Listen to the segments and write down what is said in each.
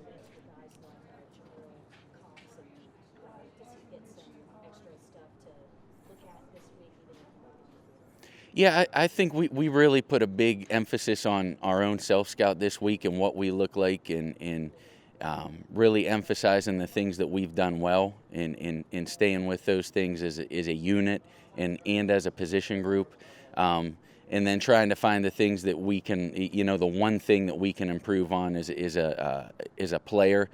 putting with the guys like McCurley, Cox, and does he get some extra stuff to look at this week, even if Yeah, I think we really put a big emphasis on our own self scout this week and what we look like, and really emphasizing the things that we've done well, and staying with those things as a unit and as a position group. And then trying to find the things that we can, the one thing that we can improve on is a player,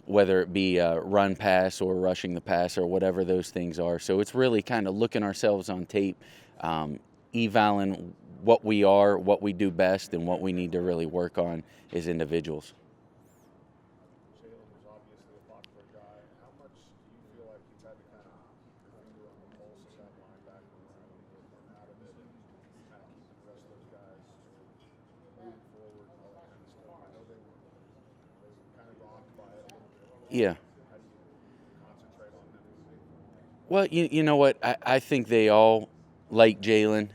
whether it be run pass or rushing the pass or whatever those things are. So it's really kind of looking ourselves on tape, evaling what we are, what we do best, and what we need to really work on as individuals. Jalen was obviously a popular guy. How much do you feel like you've had to kind of put your finger on the pulse of that linebacker room and out of it and kind of keeping the rest of those guys moving forward and all that kind of stuff? I know they were kind of rocked by it a little bit. Yeah. How do you concentrate on them moving forward? Well, you know what? I think they all like Jalen.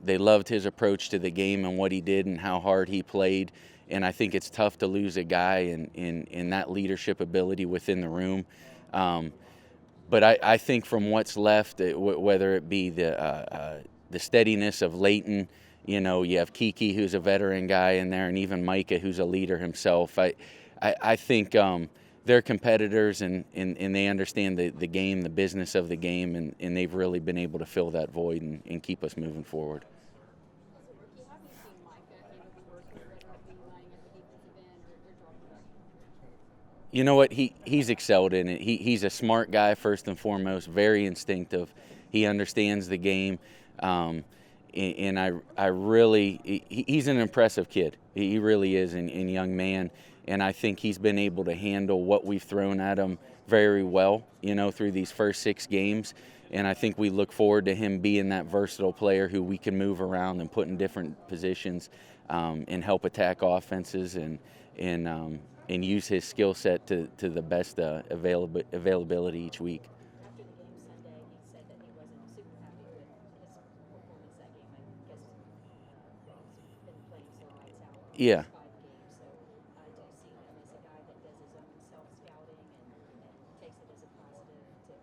They loved his approach to the game and what he did and how hard he played. And I think it's tough to lose a guy in that leadership ability within the room. Um, but I think from what's left, whether it be the steadiness of Leighton, you have Kiki, who's a veteran guy in there, and even Micah, who's a leader himself. I think they're competitors, and they understand the game, the business of the game, and they've really been able to fill that void and keep us moving forward. as a rookie, how have you seen Micah, work here, whether it be playing at the defensive end or drop back? You know what? He's excelled in it. He's a smart guy first and foremost, very instinctive. He understands the game, and I really he's an impressive kid. He really is, and young man. And I think he's been able to handle what we've thrown at him very well, through these first 6 games. And I think we look forward to him being that versatile player who we can move around and put in different positions, and help attack offenses and use his skill set to the best availability each week. After the game Sunday, he said that he wasn't super happy with his performance that game. I guess that he's been playing so lights out the Yeah, last 5 games. So do you see him as a guy that does his own self scouting and takes it as a positive to,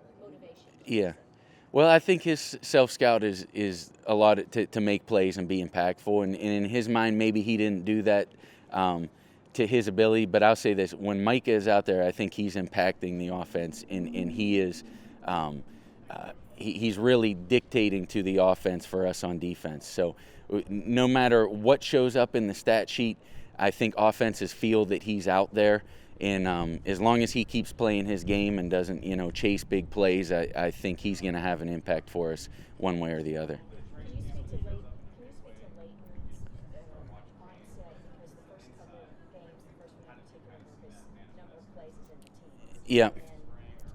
or motivation yeah. towards it? Well, I think his self scout is a lot to make plays and be impactful. And in his mind, maybe he didn't do that to his ability. But I'll say this: when Micah is out there, I think he's impacting the offense, and he is. He's really dictating to the offense for us on defense. So no matter what shows up in the stat sheet, I think offenses feel that he's out there. And as long as he keeps playing his game and doesn't, chase big plays, I think he's going to have an impact for us one way or the other. Can you speak to Leighton's mindset, because the first couple of games, the first one in particular, where his number of plays is in the teens, Yeah, and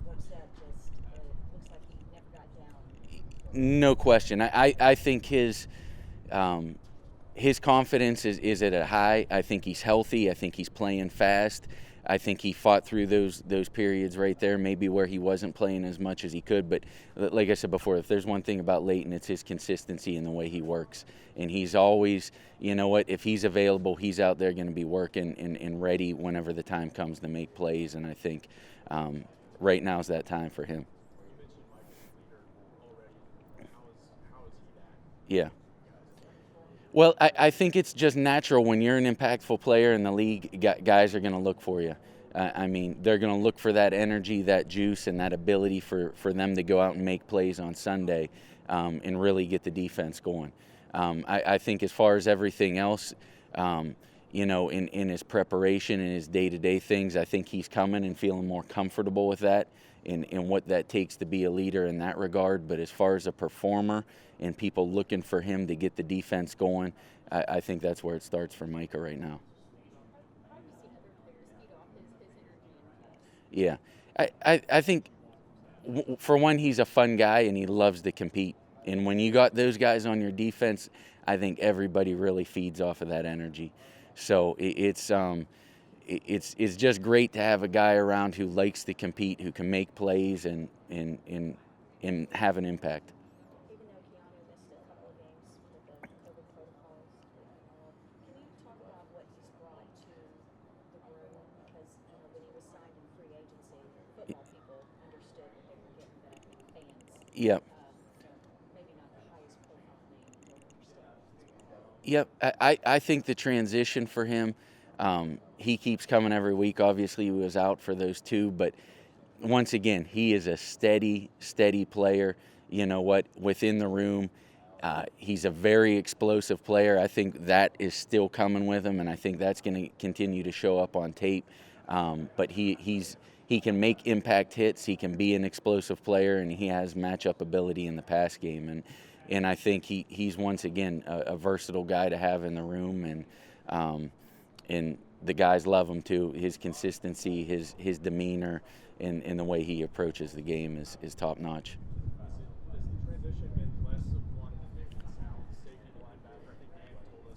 Worksat just looks like he never got down for it. no question. I think his confidence is at a high. I think he's healthy. I think he's playing fast. I think he fought through those periods right there, maybe where he wasn't playing as much as he could. But like I said before, if there's one thing about Leighton, it's his consistency and the way he works. And he's always, if he's available, he's out there going to be working and ready whenever the time comes to make plays. And I think right now is that time for him. You mentioned Mike as a leader already. How is he that? Yeah. Well, I think it's just natural when you're an impactful player in the league, guys are going to look for you. I mean, they're going to look for that energy, that juice, and that ability for them to go out and make plays on Sunday, and really get the defense going. I think as far as everything else, in his preparation and his day-to-day things, I think he's coming and feeling more comfortable with that and what that takes to be a leader in that regard. But as far as a performer and people looking for him to get the defense going, I think that's where it starts for Micah right now. How have you seen other players feed off his energy and pace? Yeah. I think, for one, he's a fun guy and he loves to compete. And when you got those guys on your defense, I think everybody really feeds off of that energy. So it's just great to have a guy around who likes to compete, who can make plays and have an impact. Even though Keanu missed a couple of games with the COVID protocols, can you talk about what he's brought to Yep. Maybe not the highest profile name, but still. Yep. I think the transition for him, he keeps coming every week. Obviously, he was out for those two, but once again, he is a steady player. You know what? Within the room, he's a very explosive player. I think that is still coming with him, and I think that's going to continue to show up on tape. But he can make impact hits. He can be an explosive player, and he has matchup ability in the pass game. And I think he's once again a versatile guy to have in the room, and the guys love him too. His consistency, his demeanor, and the way he approaches the game is top notch. Has the transition been less of one big sound safety to linebacker? I think Dan told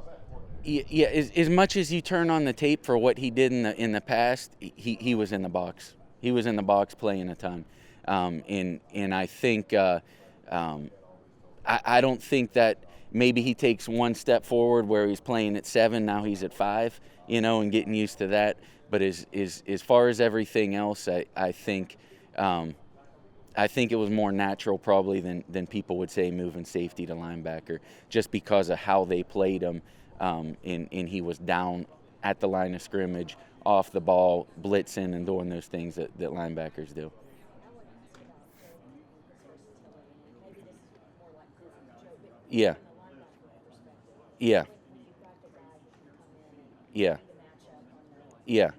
us in Atlanta, Yeah, as much as you turn on the tape for what he did in the past, he was in the box. He was in the box playing a ton, and I think I don't think that maybe he takes one step forward where he's playing at 7, now he's at 5, and getting used to that. But as far as everything else, I think it was more natural probably than people would say moving safety to linebacker, just because of how they played him, and he was down at the line of scrimmage, off the ball, blitzing and doing those things that linebackers do. Yeah. Yeah. Yeah. Yeah.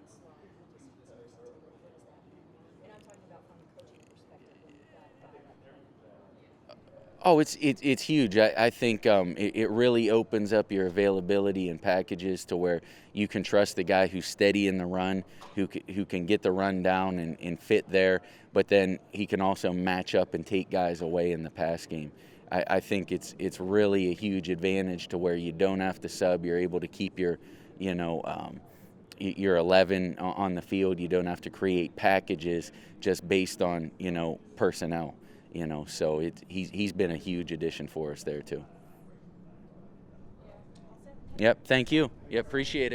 Oh, it's huge. I think it really opens up your availability and packages to where you can trust the guy who's steady in the run, who can get the run down and fit there, but then he can also match up and take guys away in the pass game. I think it's really a huge advantage to where you don't have to sub. You're able to keep your 11 on the field. You don't have to create packages just based on personnel. So he's been a huge addition for us there too. Yep, thank you. Yep, appreciate it.